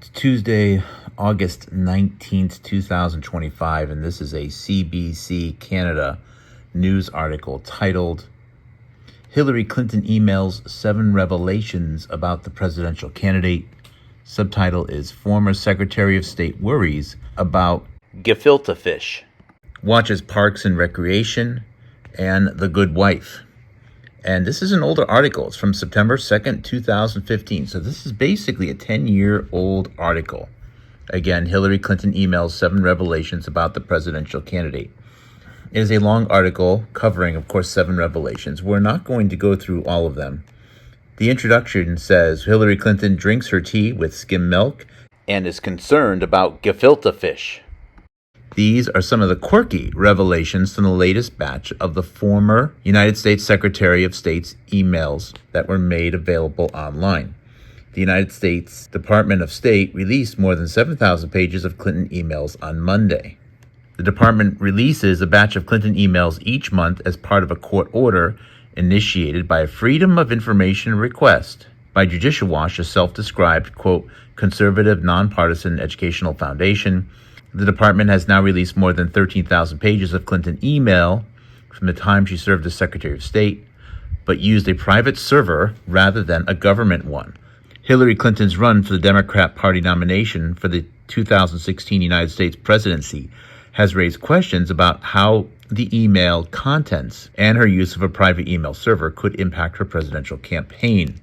It's Tuesday, August 19th, 2025, and this is a CBC Canada news article titled, Hillary Clinton emails 7 revelations about the presidential candidate. Subtitle is, Former Secretary of State worries about gefilte fish. Watches Parks and Recreation and The Good Wife. And this is an older article. It's from September 2nd, 2015. So this is basically a 10-year-old article. Again, Hillary Clinton emails 7 revelations about the presidential candidate. It is a long article covering, of course, 7 revelations. We're not going to go through all of them. The introduction says Hillary Clinton drinks her tea with skim milk and is concerned about gefilte fish. These are some of the quirky revelations from the latest batch of the former United States Secretary of State's emails that were made available online. The United States Department of State released more than 7,000 pages of Clinton emails on Monday. The department releases a batch of Clinton emails each month as part of a court order initiated by a Freedom of Information request by Judicial Watch, a self-described, quote, conservative, nonpartisan educational foundation. The department has now released more than 13,000 pages of Clinton email from the time she served as Secretary of State, but used a private server rather than a government one. Hillary Clinton's run for the Democrat Party nomination for the 2016 United States presidency has raised questions about how the email contents and her use of a private email server could impact her presidential campaign.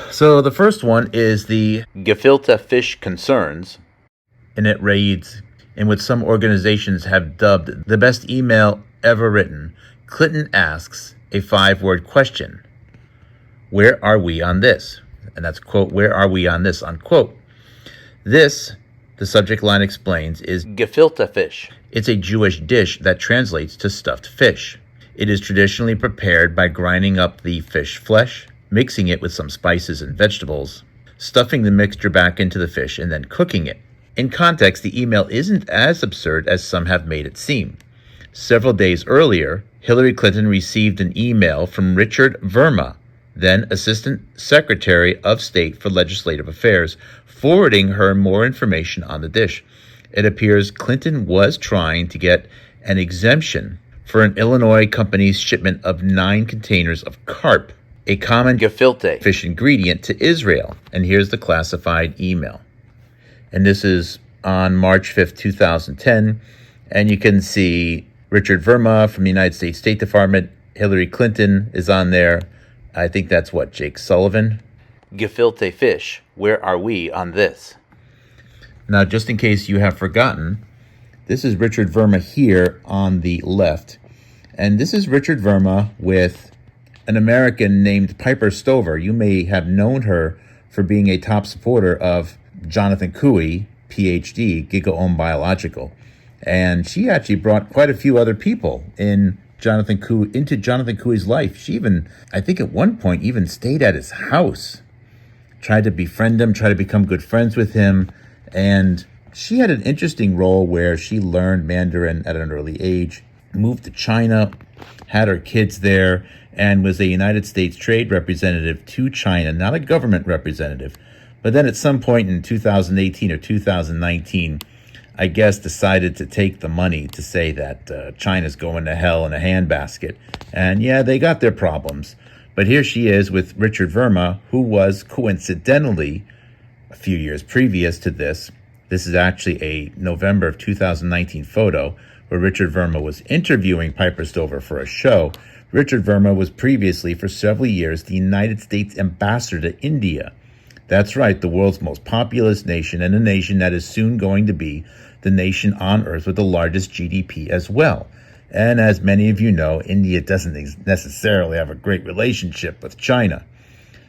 So the first one is the gefilte fish concerns. And it reads, in what some organizations have dubbed the best email ever written, Clinton asks a 5-word question. Where are we on this? And that's, quote, where are we on this, unquote. This, the subject line explains, is gefilte fish. It's a Jewish dish that translates to stuffed fish. It is traditionally prepared by grinding up the fish flesh, mixing it with some spices and vegetables, stuffing the mixture back into the fish, and then cooking it. In context, the email isn't as absurd as some have made it seem. Several days earlier, Hillary Clinton received an email from Richard Verma, then Assistant Secretary of State for Legislative Affairs, forwarding her more information on the dish. It appears Clinton was trying to get an exemption for an Illinois company's shipment of 9 containers of carp, a common gefilte fish ingredient, to Israel. And here's the classified email. And this is on March 5th, 2010. And you can see Richard Verma from the United States State Department. Hillary Clinton is on there. I think that's what, Jake Sullivan? Gefilte fish, where are we on this? Now, just in case you have forgotten, this is Richard Verma here on the left. And this is Richard Verma with an American named Piper Stover. You may have known her for being a top supporter of Jonathan Cooey, PhD, Giga-Ohm Biological. And she actually brought quite a few other people into Jonathan Cooey's life. She even, I think at one point, even stayed at his house, tried to befriend him, tried to become good friends with him. And she had an interesting role where she learned Mandarin at an early age, moved to China, had her kids there, and was a United States trade representative to China, not a government representative. But then at some point in 2018 or 2019, I guess decided to take the money to say that China's going to hell in a handbasket. And yeah, they got their problems. But here she is with Richard Verma, who was coincidentally, a few years previous to this is actually a November of 2019 photo where Richard Verma was interviewing Piper Stover for a show. Richard Verma was previously, for several years, the United States ambassador to India. That's right, the world's most populous nation, and a nation that is soon going to be the nation on earth with the largest GDP as well. And as many of you know, India doesn't necessarily have a great relationship with China.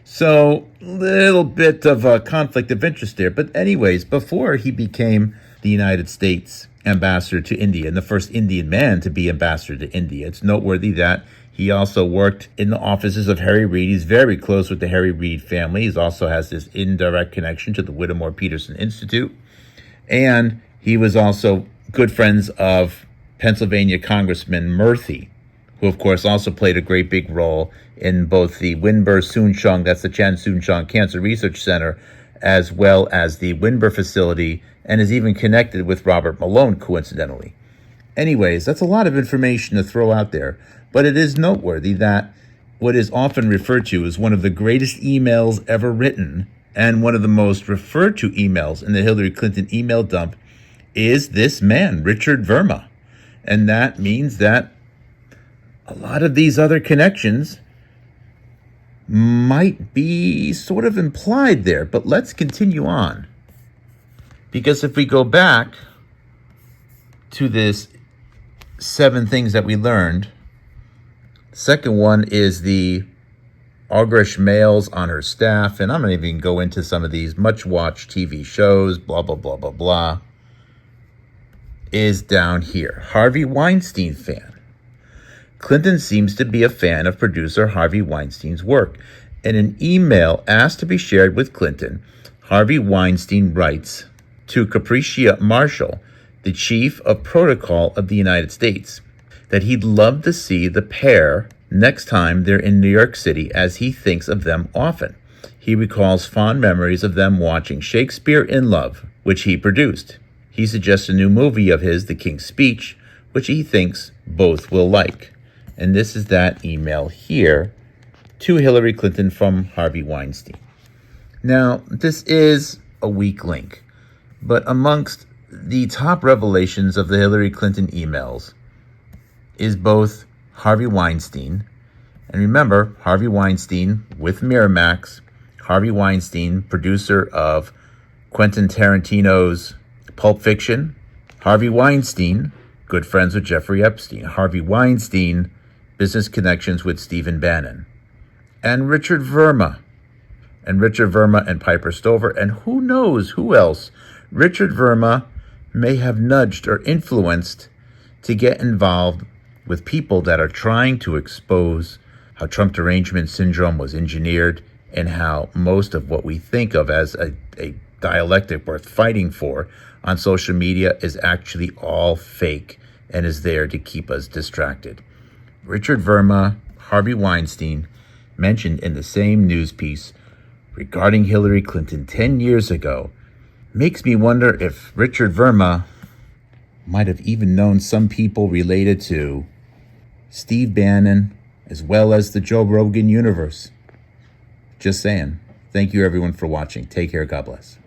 So, little bit of a conflict of interest there. But anyways, before he became the United States ambassador to India, and the first Indian man to be ambassador to India, it's noteworthy that he also worked in the offices of Harry Reid. He's very close with the Harry Reid family. He also has this indirect connection to the Whittemore Peterson Institute. And he was also good friends of Pennsylvania Congressman Murthy, who, of course, also played a great big role in both the Winburn Soon Chung, that's the Chan Soon Chung Cancer Research Center, as well as the Winburn facility, and is even connected with Robert Malone, coincidentally. Anyways, that's a lot of information to throw out there, but it is noteworthy that what is often referred to as one of the greatest emails ever written and one of the most referred to emails in the Hillary Clinton email dump is this man, Richard Verma. And that means that a lot of these other connections might be sort of implied there, but let's continue on. Because if we go back to this 7 things that we learned, second one is the Augrish males on her staff, and I'm not even go into some of these much-watched TV shows, blah, blah, blah, blah, blah, is down here. Harvey Weinstein fan. Clinton seems to be a fan of producer Harvey Weinstein's work. In an email asked to be shared with Clinton, Harvey Weinstein writes to Capricia Marshall, the chief of protocol of the United States, that he'd love to see the pair next time they're in New York City, as he thinks of them often. He recalls fond memories of them watching Shakespeare in Love, which he produced. He suggests a new movie of his, The King's Speech, which he thinks both will like. And this is that email here to Hillary Clinton from Harvey Weinstein. Now, this is a weak link, but amongst the top revelations of the Hillary Clinton emails is both Harvey Weinstein, and remember, Harvey Weinstein with Miramax, Harvey Weinstein, producer of Quentin Tarantino's Pulp Fiction, Harvey Weinstein, good friends with Jeffrey Epstein, Harvey Weinstein, business connections with Stephen Bannon, and Richard Verma and Piper Stover, and who knows who else Richard Verma may have nudged or influenced to get involved with people that are trying to expose how Trump derangement syndrome was engineered and how most of what we think of as a dialectic worth fighting for on social media is actually all fake and is there to keep us distracted. Richard Verma, Harvey Weinstein, mentioned in the same news piece regarding Hillary Clinton 10 years ago, makes me wonder if Richard Verma might have even known some people related to Steve Bannon, as well as the Joe Rogan universe. Just saying. Thank you, everyone, for watching. Take care. God bless.